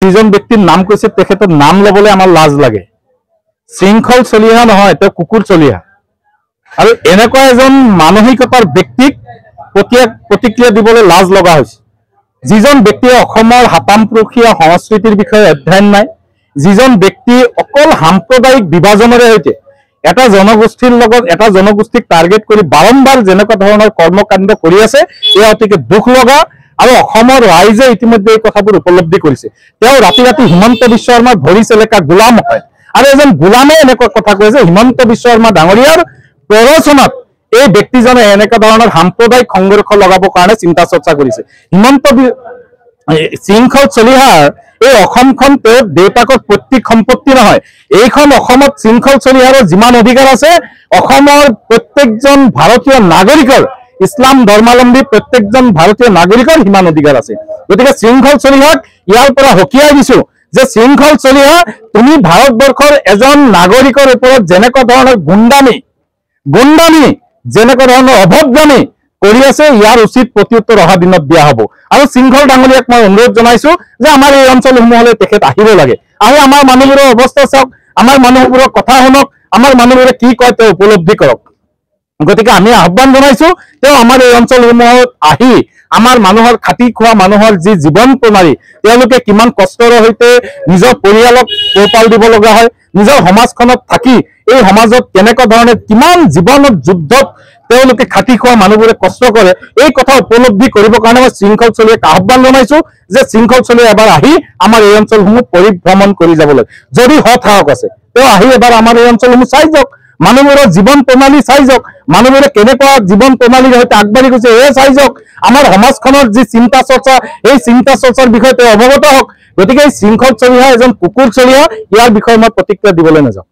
যিজন ব্যক্তিৰ নাম কৈছে তেখেতৰ নাম লবলৈ আমাৰ লাজ লাগে। শৃংখল চলিহা নহয়, তেওঁ কুকুৰ চলিহা। আৰু এনেকুৱা এজন মানসিকতাৰ ব্যক্তিক প্ৰতিক্ৰিয়া দিবলৈ লাজ লগা হৈছে। যিজন ব্যক্তিয়ে অসমৰ হাতামপুৰুষীয়া সংস্কৃতিৰ বিষয়ে অধ্যয়ন নাই, যিজন ব্যক্তি অকল সাম্প্ৰদায়িক বিভাজনেৰে সৈতে এটা জনগোষ্ঠীৰ লগত এটা জনগোষ্ঠীক টাৰ্গেট কৰি বাৰম্বাৰ যেনেকুৱা ধৰণৰ কৰ্মকাণ্ড কৰি আছে, এয়া অতিকে দুখ লগা। আৰু অসমৰ ৰাইজে ইতিমধ্যে এই কথাবোৰ উপলব্ধি কৰিছে। তেওঁ ৰাতি ৰাতি হিমন্ত বিশ্ব শৰ্মাৰ ভৰি চেলেকা গোলাম হয়। আৰু এজন গোলামে এনেকুৱা কথা কয় যে হিমন্ত বিশ্ব শৰ্মা ডাঙৰীয়াৰ প্ৰৰোচনাত এই ব্যক্তিজনে এনেকুৱা ধৰণৰ সাম্প্ৰদায়িক সংঘৰ্ষ লগাবৰ কাৰণে চিন্তা চৰ্চা কৰিছে। শৃংখল চলিহাৰ এই অসমখন তেওঁৰ দেউতাকৰ পৈতৃক সম্পত্তি নহয়। এইখন অসমত শৃংখল চলিহাৰৰ যিমান অধিকাৰ আছে, অসমৰ প্ৰত্যেকজন ভাৰতীয় নাগৰিকৰ, ইছলাম ধৰ্মাৱলম্বী প্ৰত্যেকজন ভাৰতীয় নাগৰিকৰ সিমান অধিকাৰ আছে। গতিকে শৃংখল চলিহাক ইয়াৰ পৰা সকীয়াই দিছো যে শৃংখল চলিহা, তুমি ভাৰতবৰ্ষৰ এজন নাগৰিকৰ ওপৰত যেনেকুৱা ধৰণৰ গুণ্ডামি যেনেকুৱা ধৰণৰ অভদ্ৰামি কৰি আছে, ইয়াৰ উচিত প্ৰত্যুত্তৰ অহা দিনত দিয়া হ'ব। আৰু শৃংখল ডাঙৰীয়াক মই অনুৰোধ জনাইছো যে আমাৰ এই অঞ্চলসমূহলৈ তেখেত আহিব লাগে। আৰু আমাৰ মানুহবোৰৰ অৱস্থা চাওক, আমাৰ মানুহবোৰৰ কথা শুনক, আমাৰ মানুহবোৰে কি কয় তেওঁ উপলব্ধি কৰক। গতিকে আমি আহ্বান জনাইছো তেওঁ আমাৰ এই অঞ্চলসমূহত আহি আমাৰ মানুহৰ খাটি খোৱা মানুহৰ যি জীৱন প্ৰণালী, তেওঁলোকে কিমান কষ্টৰ সৈতে নিজৰ পৰিয়ালক পোহপাল দিব লগা হয়, নিজৰ সমাজখনত থাকি এই সমাজত কেনেকুৱা ধৰণে কিমান জীৱনত যুদ্ধত তেওঁলোকে খাটি খোৱা মানুহবোৰে কষ্ট কৰে, এই কথা উপলব্ধি কৰিবৰ কাৰণে মই শৃংখল চলিহাক আহ্বান জনাইছো যে শৃংখল চলিহাই এবাৰ আহি আমাৰ এই অঞ্চলসমূহ পৰিভ্ৰমণ কৰি যাবলৈ, যদি সাহস আছে তেওঁ আহি এবাৰ আমাৰ এই অঞ্চলসমূহ চাই যাওক, মানুহবোৰৰ জীৱন প্ৰণালী চাই যাওক, মানুহবোৰে কেনেকুৱা জীৱন প্ৰণালীৰ সৈতে আগবাঢ়ি গৈছে এয়া চাই যাওক, আমাৰ সমাজখনৰ যি চিন্তা চৰ্চা, এই চিন্তা চৰ্চাৰ বিষয়ে তেওঁ অৱগত হওক। গতিকে এই শৃংখল চলিহা এজন কুকুৰ চলিহা, ইয়াৰ বিষয়ে মই প্ৰতিক্ৰিয়া দিবলৈ নাযাওঁ।